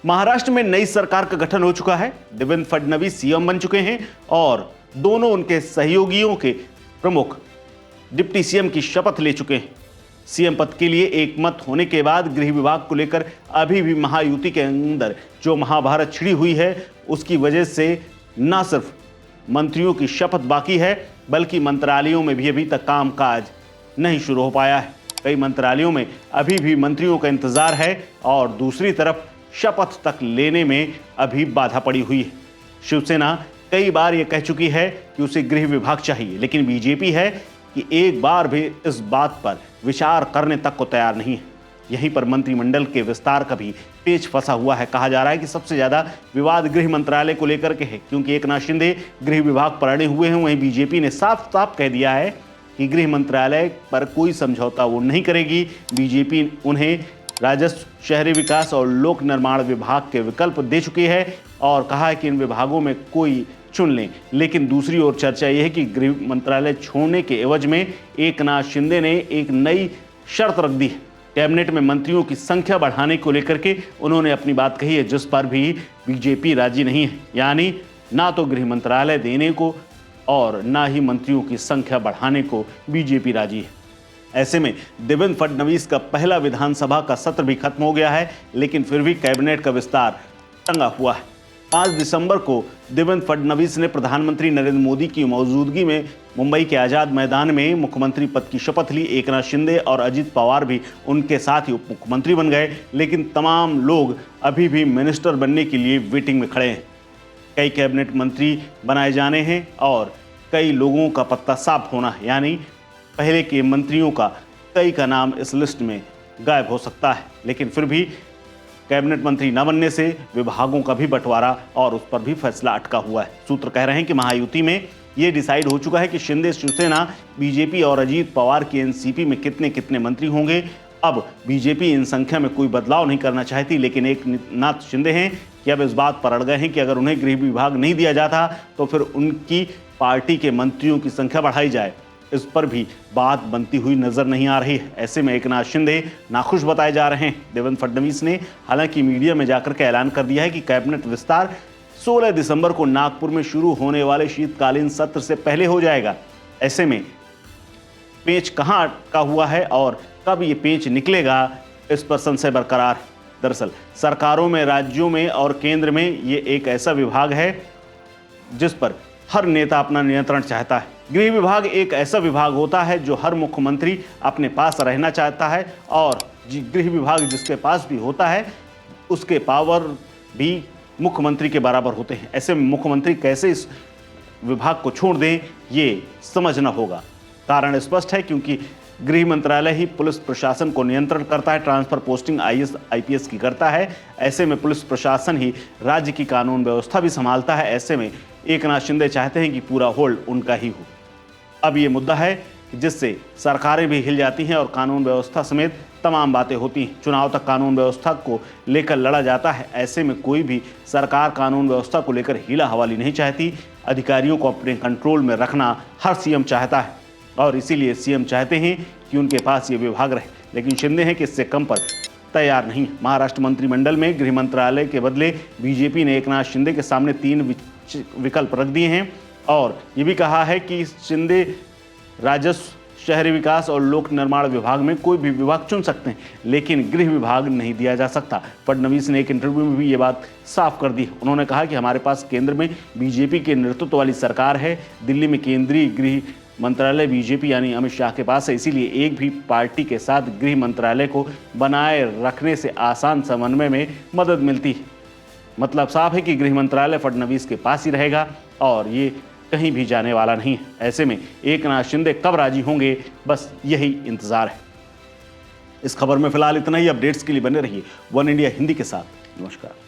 महाराष्ट्र में नई सरकार का गठन हो चुका है। देवेंद्र फडणवीस सीएम बन चुके हैं और दोनों उनके सहयोगियों के प्रमुख डिप्टी सीएम की शपथ ले चुके हैं। सीएम पद के लिए एक मत होने के बाद गृह विभाग को लेकर अभी भी महायुति के अंदर जो महाभारत छिड़ी हुई है, उसकी वजह से न सिर्फ मंत्रियों की शपथ बाकी है, बल्कि मंत्रालयों में भी अभी तक कामकाज नहीं शुरू हो पाया है। कई मंत्रालयों में अभी भी मंत्रियों का इंतजार है और दूसरी तरफ शपथ तक लेने में अभी बाधा पड़ी हुई है। शिवसेना कई बार यह कह चुकी है कि उसे गृह विभाग चाहिए, लेकिन बीजेपी है कि एक बार भी इस बात पर विचार करने तक को तैयार नहीं है। यहीं पर मंत्रिमंडल के विस्तार का भी पेच फंसा हुआ है। कहा जा रहा है कि सबसे ज्यादा विवाद गृह मंत्रालय को लेकर के है, क्योंकि एकनाथ शिंदे गृह विभाग पर अड़े हुए हैं। वहीं बीजेपी ने साफ साफ कह दिया है कि गृह मंत्रालय पर कोई समझौता वो नहीं करेगी। बीजेपी उन्हें राजस्व, शहरी विकास और लोक निर्माण विभाग के विकल्प दे चुकी है और कहा है कि इन विभागों में कोई चुन लें। लेकिन दूसरी ओर चर्चा यह है कि गृह मंत्रालय छोड़ने के एवज में एकनाथ शिंदे ने एक नई शर्त रख दी है। कैबिनेट में मंत्रियों की संख्या बढ़ाने को लेकर के उन्होंने अपनी बात कही है, जिस पर भी बीजेपी राजी नहीं है। यानी ना तो गृह मंत्रालय देने को और ना ही मंत्रियों की संख्या बढ़ाने को बीजेपी राजी है। ऐसे में देवेंद्र फडणवीस का पहला विधानसभा का सत्र भी खत्म हो गया है, लेकिन फिर भी कैबिनेट का विस्तार टंगा हुआ है। 5 दिसंबर को देवेंद्र फडणवीस ने प्रधानमंत्री नरेंद्र मोदी की मौजूदगी में मुंबई के आजाद मैदान में मुख्यमंत्री पद की शपथ ली। एकनाथ शिंदे और अजित पवार भी उनके साथ ही उप मुख्यमंत्री बन गए, लेकिन तमाम लोग अभी भी मिनिस्टर बनने के लिए वेटिंग में खड़े हैं। कई कैबिनेट मंत्री बनाए जाने हैं और कई लोगों का पत्ता साफ होना है, यानी पहले के मंत्रियों का कई का नाम इस लिस्ट में गायब हो सकता है। लेकिन फिर भी कैबिनेट मंत्री न बनने से विभागों का भी बंटवारा और उस पर भी फैसला अटका हुआ है। सूत्र कह रहे हैं कि महायुति में यह डिसाइड हो चुका है कि शिंदे शिवसेना, बीजेपी और अजीत पवार की एनसीपी में कितने कितने मंत्री होंगे। अब बीजेपी इन संख्या में कोई बदलाव नहीं करना चाहती, लेकिन एकनाथ शिंदे हैं कि अब इस बात पर अड़ गए हैं कि अगर उन्हें गृह विभाग नहीं दिया जाता तो फिर उनकी पार्टी के मंत्रियों की संख्या बढ़ाई जाए। इस पर भी बात बनती हुई नजर नहीं आ रही है। ऐसे में एकनाथ शिंदे नाखुश बताए जा रहे हैं। देवेंद्र फडणवीस ने हालांकि मीडिया में जाकर के ऐलान कर दिया है कि कैबिनेट विस्तार 16 दिसंबर को नागपुर में शुरू होने वाले शीतकालीन सत्र से पहले हो जाएगा। ऐसे में पेंच कहां अटका हुआ है और कब ये पेंच निकलेगा, इस पर संशय बरकरार है। दरअसल सरकारों में, राज्यों में और केंद्र में ये एक ऐसा विभाग है जिस पर हर नेता अपना नियंत्रण चाहता है। गृह विभाग एक ऐसा विभाग होता है जो हर मुख्यमंत्री अपने पास रहना चाहता है और गृह विभाग जिसके पास भी होता है उसके पावर भी मुख्यमंत्री के बराबर होते हैं। ऐसे में मुख्यमंत्री कैसे इस विभाग को छोड़ दें, ये समझना होगा। कारण स्पष्ट है, क्योंकि गृह मंत्रालय ही पुलिस प्रशासन को नियंत्रण करता है, ट्रांसफर पोस्टिंग आईएएस आईपीएस की करता है। ऐसे में पुलिस प्रशासन ही राज्य की कानून व्यवस्था भी संभालता है। ऐसे में एकनाथ शिंदे चाहते हैं कि पूरा होल्ड उनका ही हो। अब ये मुद्दा है जिससे सरकारें भी हिल जाती हैं और कानून व्यवस्था समेत तमाम बातें होती हैं। चुनाव तक कानून व्यवस्था को लेकर लड़ा जाता है। ऐसे में कोई भी सरकार कानून व्यवस्था को लेकर हीला हवाली नहीं चाहती। अधिकारियों को अपने कंट्रोल में रखना हर सीएम चाहता है और इसीलिए सीएम चाहते हैं कि उनके पास ये विभाग रहे, लेकिन शिंदे हैं कि इससे कम पर तैयार नहीं। महाराष्ट्र मंत्रिमंडल में गृह मंत्रालय के बदले बीजेपी ने एकनाथ शिंदे के सामने 3 विकल्प रख दिए हैं और ये भी कहा है कि शिंदे राजस्व, शहरी विकास और लोक निर्माण विभाग में कोई भी विभाग चुन सकते हैं, लेकिन गृह विभाग नहीं दिया जा सकता। फडणवीस ने एक इंटरव्यू में भी ये बात साफ कर दी। उन्होंने कहा कि हमारे पास केंद्र में बीजेपी के नेतृत्व वाली सरकार है, दिल्ली में केंद्रीय गृह मंत्रालय बीजेपी यानी अमित शाह के पास है, इसीलिए एक भी पार्टी के साथ गृह मंत्रालय को बनाए रखने से आसान समन्वय में मदद मिलती है। मतलब साफ है कि गृह मंत्रालय फडणवीस के पास ही रहेगा और ये कहीं भी जाने वाला नहीं है। ऐसे में एकनाथ शिंदे कब राजी होंगे, बस यही इंतजार है। इस खबर में फिलहाल इतना ही। अपडेट्स के लिए बने रहिए वन इंडिया हिंदी के साथ। नमस्कार।